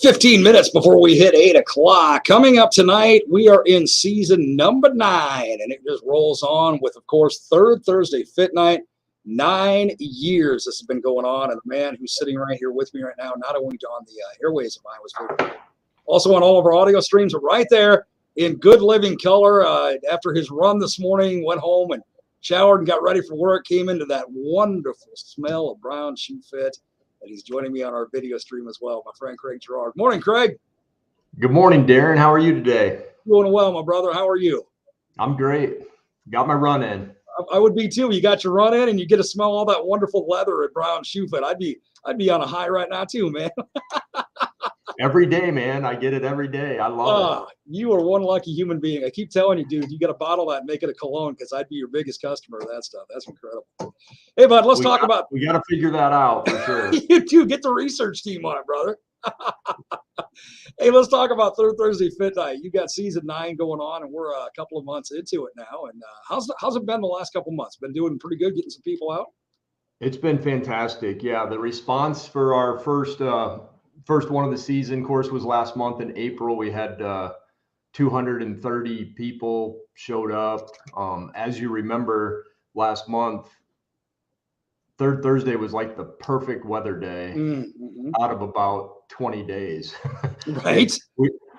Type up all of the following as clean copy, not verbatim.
15 minutes before we hit 8 o'clock. Coming up tonight, we are in season number 9, and it just rolls on with, of course, Third Thursday Fit Night. 9 years this has been going on, and the man who's sitting right here with me right now, not only on the airways of Iowa's favorite, also on all of our audio streams, but right there in good living color. After his run this morning, went home and showered and got ready for work, came into that wonderful smell of brown shoe fit. And he's joining me on our video stream as well, my friend Craig Jarrard. Morning, Craig. Good morning, Darren. How are you today? Doing well, my brother. How are you? I'm great. Got my run in. I would be too. You got your run in, and you get to smell all that wonderful leather and brown shoe fit. I'd be on a high right now too, man. Every day, man. I get it every day. I love it. You are one lucky human being. I keep telling you, dude, you got to bottle that and make it a cologne, because I'd be your biggest customer of that stuff. That's incredible. Hey, bud, we got to figure that out for sure. You do. Get the research team on it, brother. Hey, let's talk about Third Thursday Fit Night. You got season 9 going on, and we're a couple of months into it now. And how's it been the last couple of months? Been doing pretty good, getting some people out? It's been fantastic. Yeah, the response for our first one of the season course was last month in April. We had 230 people showed up. As you remember, last month, Third Thursday was like the perfect weather day out of about 20 days. Right.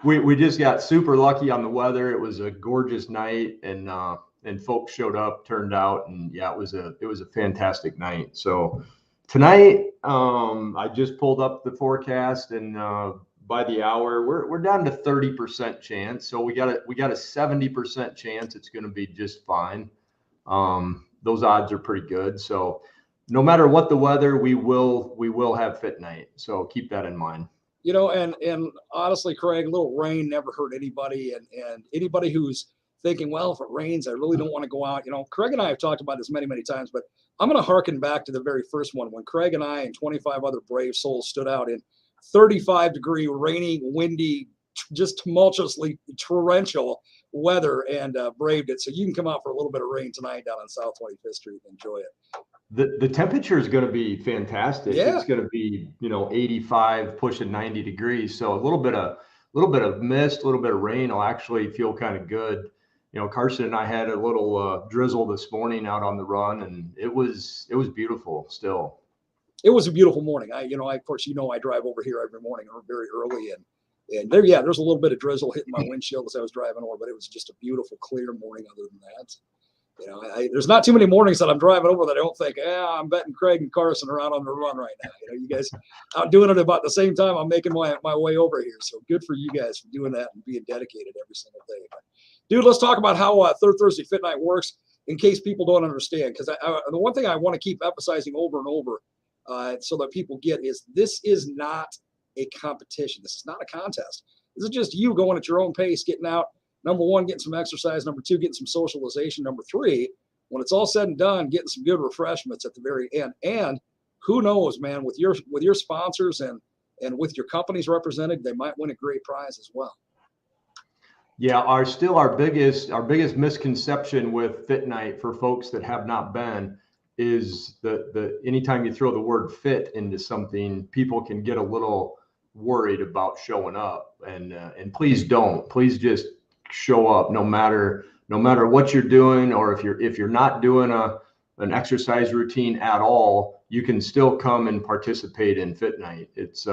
We just got super lucky on the weather. It was a gorgeous night, and folks showed up, turned out, and yeah, it was a fantastic night. So tonight, I just pulled up the forecast, and by the hour, we're down to 30% chance. So we got a 70% chance it's going to be just fine. Those odds are pretty good. So no matter what the weather, we will have Fit Night. So keep that in mind. You know, and honestly, Craig, a little rain never hurt anybody, and anybody who's thinking, well, if it rains, I really don't want to go out. You know, Craig and I have talked about this many, many times, but I'm going to harken back to the very first one when Craig and I and 25 other brave souls stood out in 35-degree, rainy, windy, just tumultuously torrential weather and braved it. So you can come out for a little bit of rain tonight down on South 25th Street and enjoy it. The temperature is going to be fantastic. Yeah. It's going to be 85, pushing 90 degrees. So a little bit of mist, a little bit of rain will actually feel kind of good. Carson and I had a little drizzle this morning out on the run, and it was beautiful still. It was a beautiful morning. Of course, I drive over here every morning very early, and there's a little bit of drizzle hitting my windshield as I was driving over, but it was just a beautiful, clear morning other than that. There's not too many mornings that I'm driving over that I don't think, I'm betting Craig and Carson are out on the run right now. You guys out doing it about the same time I'm making my way over here. So good for you guys for doing that and being dedicated every single day. But, dude, let's talk about how Third Thursday Fit Night works in case people don't understand. Because the one thing I want to keep emphasizing over and over so that people get is this is not a competition. This is not a contest. This is just you going at your own pace, getting out. Number 1, getting some exercise. Number 2, getting some socialization. Number 3, when it's all said and done, getting some good refreshments at the very end. And who knows, man, with your sponsors and with your companies represented, they might win a great prize as well. Yeah, our biggest misconception with Fit Night for folks that have not been is the anytime you throw the word fit into something, people can get a little worried about showing up. And please don't. Please just show up no matter what you're doing, or if you're not doing an exercise routine at all, you can still come and participate in Fit Night. It's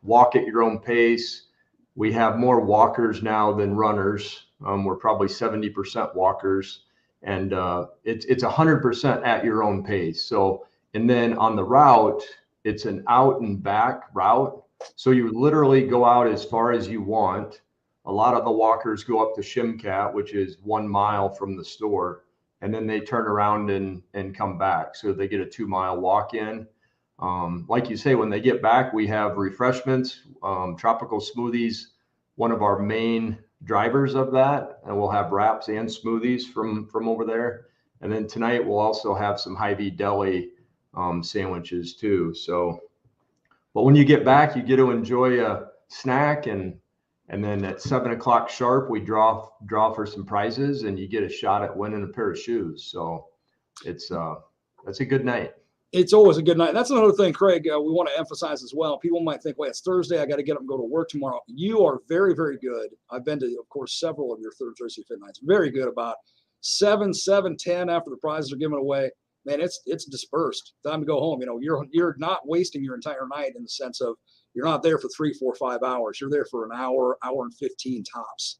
walk at your own pace. We have more walkers now than runners. We're probably 70% walkers, and it's 100% at your own pace. So, and then on the route, it's an out and back route. So you literally go out as far as you want. A lot of the walkers go up to Shimcat, which is 1 mile from the store, and then they turn around and come back. So they get a 2-mile walk in. Like you say, when they get back, we have refreshments, tropical smoothies, one of our main drivers of that, and we'll have wraps and smoothies from over there. And then tonight we'll also have some Hy-Vee deli sandwiches too. So, but when you get back, you get to enjoy a snack, and then at 7 o'clock sharp, we draw for some prizes, and you get a shot at winning a pair of shoes. So that's a good night. It's always a good night. That's another thing, Craig, we want to emphasize as well. People might think, wait, it's Thursday. I got to get up and go to work tomorrow. You are very, very good. I've been to, of course, several of your Third Thursday Fit Nights. Very good about 7, 10 after the prizes are given away. Man, it's dispersed. Time to go home. You're not wasting your entire night in the sense of you're not there for 3, 4, 5 hours. You're there for an hour and 15 tops.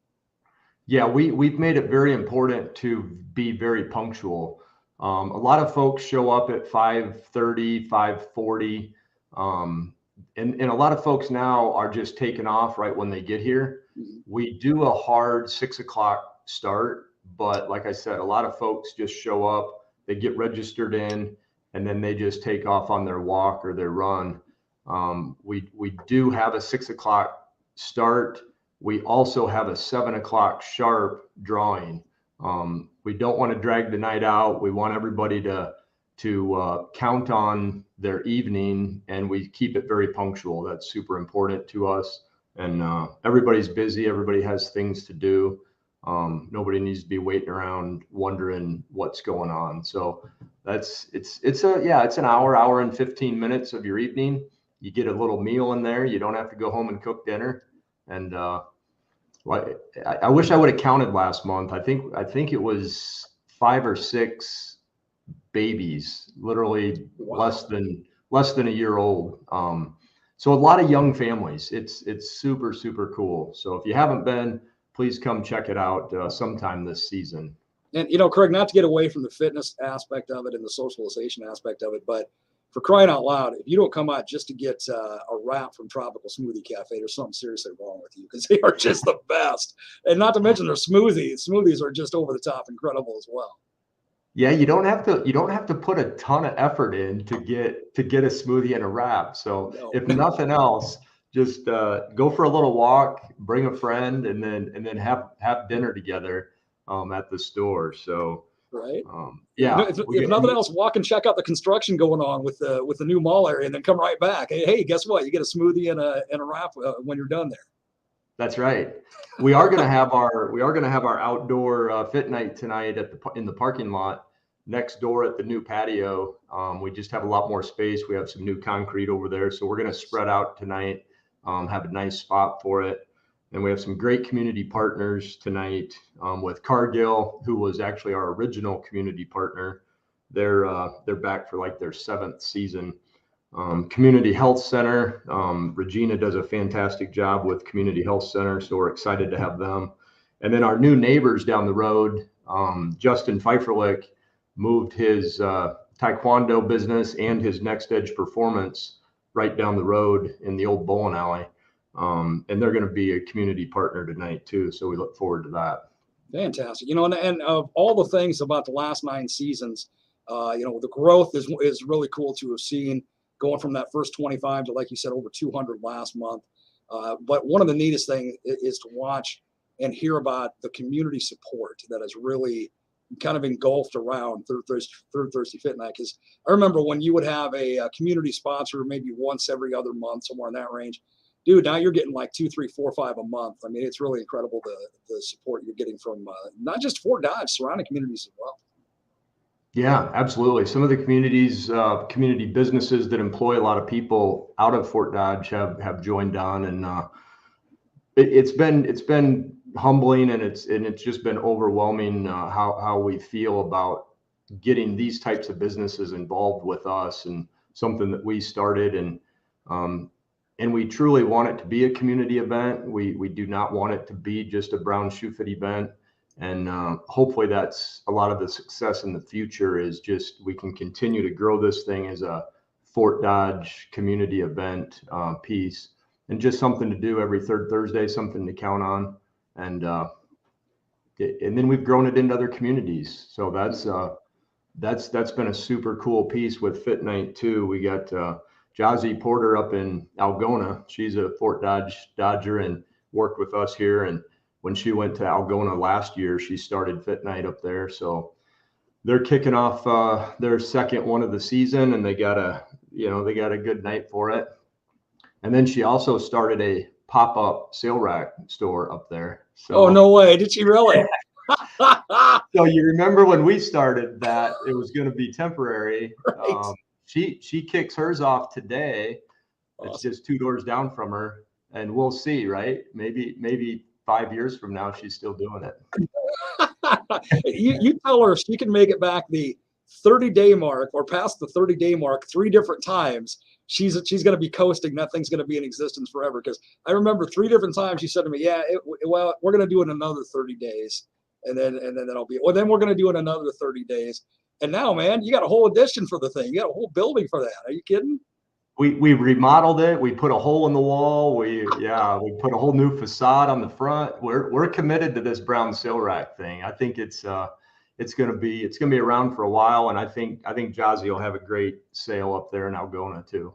Yeah, we've made it very important to be very punctual. A lot of folks show up at 5:30, 5:40. And a lot of folks now are just taking off right when they get here. We do a hard 6 o'clock start, but like I said, a lot of folks just show up, they get registered in, and then they just take off on their walk or their run. We do have a 6 o'clock start. We also have a 7 o'clock sharp drawing. We don't want to drag the night out. We want everybody to count on their evening, and we keep it very punctual. That's super important to us. And everybody's busy. Everybody has things to do. Nobody needs to be waiting around wondering what's going on. So it's an hour and 15 minutes of your evening. You get a little meal in there. You don't have to go home and cook dinner. And I wish I would have counted last month. I think it was 5 or 6 babies, literally less than a year old. So a lot of young families. It's super, super cool. So if you haven't been, please come check it out sometime this season. And, Craig, not to get away from the fitness aspect of it and the socialization aspect of it, but for crying out loud, if you don't come out just to get a wrap from Tropical Smoothie Cafe, there's something seriously wrong with you, because they are just the best. And not to mention their smoothies. Smoothies are just over the top incredible as well. Yeah, you don't have to put a ton of effort in to get a smoothie and a wrap. So if nothing else, just go for a little walk, bring a friend, and then have dinner together at the store. So right. Yeah. If nothing else, walk and check out the construction going on with the new mall area, and then come right back. Hey, guess what? You get a smoothie and a wrap when you're done there. That's right. We are going to have our outdoor fit night tonight in the parking lot next door at the new patio. We just have a lot more space. We have some new concrete over there, so we're going to spread out tonight, have a nice spot for it. And we have some great community partners tonight with Cargill, who was actually our original community partner. They're back for like their 7th season. Community Health Center. Regina does a fantastic job with Community Health Center, so we're excited to have them. And then our new neighbors down the road, Justin Pfeifferlich moved his Taekwondo business and his Next Edge Performance right down the road in the old bowling alley. And they're going to be a community partner tonight too. So we look forward to that. Fantastic. And of all the things about the last 9 seasons, the growth is really cool to have seen, going from that first 25 to, like you said, over 200 last month. But one of the neatest things is to watch and hear about the community support that has really kind of engulfed around Third Thursday Fit Night. Because I remember when you would have a community sponsor maybe once every other month, somewhere in that range. Dude, now you're getting like 2, 3, 4, 5 a month. I mean, it's really incredible the support you're getting from not just Fort Dodge, surrounding communities as well. Yeah, absolutely. Some of the community businesses that employ a lot of people out of Fort Dodge have joined on, and it's been humbling, and it's just been overwhelming how we feel about getting these types of businesses involved with us, and something that we started, and we truly want it to be a community event. We do not want it to be just a Brown Shoe Fit event. And hopefully that's a lot of the success in the future, is just we can continue to grow this thing as a Fort Dodge community event piece, and just something to do every third Thursday, something to count on. And then we've grown it into other communities. So that's been a super cool piece with Fit Night too. We got Jazzy Porter up in Algona. She's a Fort Dodge Dodger and worked with us here. And when she went to Algona last year, she started Fit Night up there. So they're kicking off their second one of the season, and they got a good night for it. And then she also started a pop-up sale rack store up there. So, oh, no way. Did she really? So you remember when we started that it was going to be temporary. Right. she kicks hers off today. Awesome. It's just 2 doors down from her, and we'll see, right? Maybe 5 years from now, she's still doing it. you tell her she can make it back the 30-day mark or past the 30-day mark 3 different times. She's going to be coasting. That thing's going to be in existence forever. Because I remember 3 different times she said to me, "Yeah, well, we're going to do it in another 30 days, and then that'll be. Well, then we're going to do it another 30 days." And now, man, you got a whole addition for the thing. You got a whole building for that. Are you kidding? We remodeled it. We put a hole in the wall. We put a whole new facade on the front. We're committed to this brown sale rack thing. I think it's gonna be around for a while, and I think Jazzy will have a great sale up there in Algona too.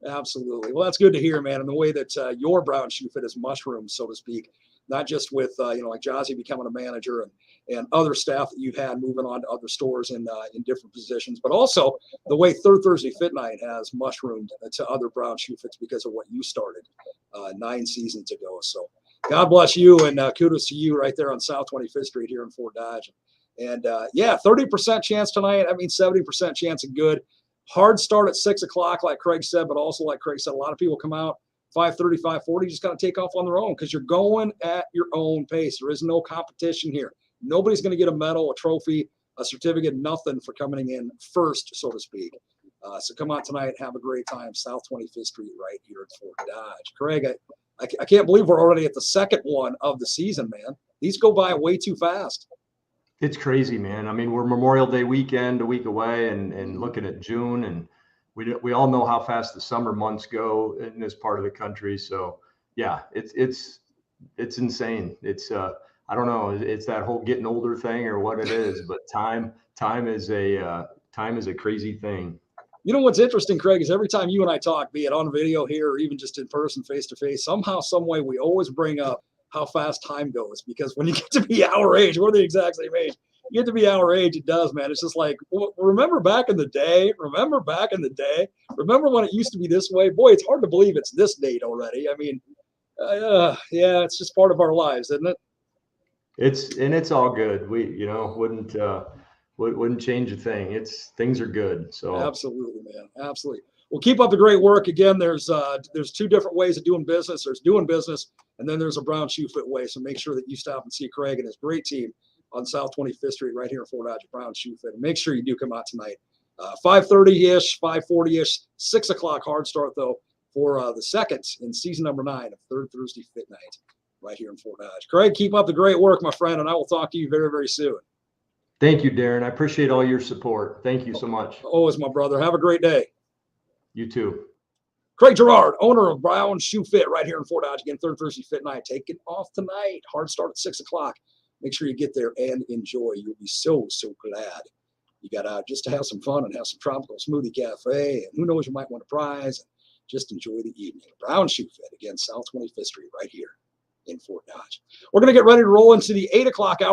Absolutely. Well, that's good to hear, man. And the way that your brown shoe fit is mushroomed, so to speak, not just with like Jazzy becoming a manager and other staff that you've had moving on to other stores in different positions, but also the way Third Thursday Fit Night has mushroomed to other brown shoe fits because of what you started 9 seasons ago. So God bless you, and kudos to you right there on South 25th Street here in Fort Dodge. And 30% chance tonight. I mean, 70% chance of good. Hard start at 6 o'clock, like Craig said, but also like Craig said, a lot of people come out 5:30, 5:40, just got to take off on their own because you're going at your own pace. There is no competition here. Nobody's going to get a medal, a trophy, a certificate, nothing for coming in first, so to speak. So come out tonight, have a great time. South 25th Street right here at Fort Dodge. Craig, I can't believe we're already at the second one of the season, man. These go by way too fast. It's crazy, man. I mean, we're Memorial Day weekend, a week away, and looking at June, and we all know how fast the summer months go in this part of the country. So yeah, it's insane. It's I don't know, it's that whole getting older thing or what it is, but time is a crazy thing. You know what's interesting, Craig, is every time you and I talk, be it on video here or even just in person, face to face, somehow, some way, we always bring up how fast time goes, because when you get to be our age, we're the exact same age. You get to be our age, it does, man. It's just like, remember back in the day? Remember when it used to be this way? Boy, it's hard to believe it's this date already. I mean, yeah, it's just part of our lives, isn't it? It's all good. We wouldn't change a thing. Things are good. So absolutely, man, absolutely. Well, keep up the great work. Again, there's 2 different ways of doing business. There's doing business, and then there's a brown shoe fit way. So make sure that you stop and see Craig and his great team on South 25th Street right here in Fort Dodge, Brown Shoe Fit. And make sure you do come out tonight. 5:30-ish, 5:40-ish, 6 o'clock hard start, though, for the second in season number 9 of Third Thursday Fit Night right here in Fort Dodge. Craig, keep up the great work, my friend, and I will talk to you very, very soon. Thank you, Darren. I appreciate all your support. Thank you so much. Always, my brother. Have a great day. You too. Craig Jarrard, owner of Brown Shoe Fit right here in Fort Dodge. Again, Third Thursday Fit Night. Take it off tonight. Hard start at 6 o'clock. Make sure you get there and enjoy. You'll be so, so glad you got out just to have some fun and have some tropical smoothie cafe. And who knows, you might win a prize. And just enjoy the evening. Brown Shoe Fit, again, South 25th Street right here in Fort Dodge. We're going to get ready to roll into the 8 o'clock hour.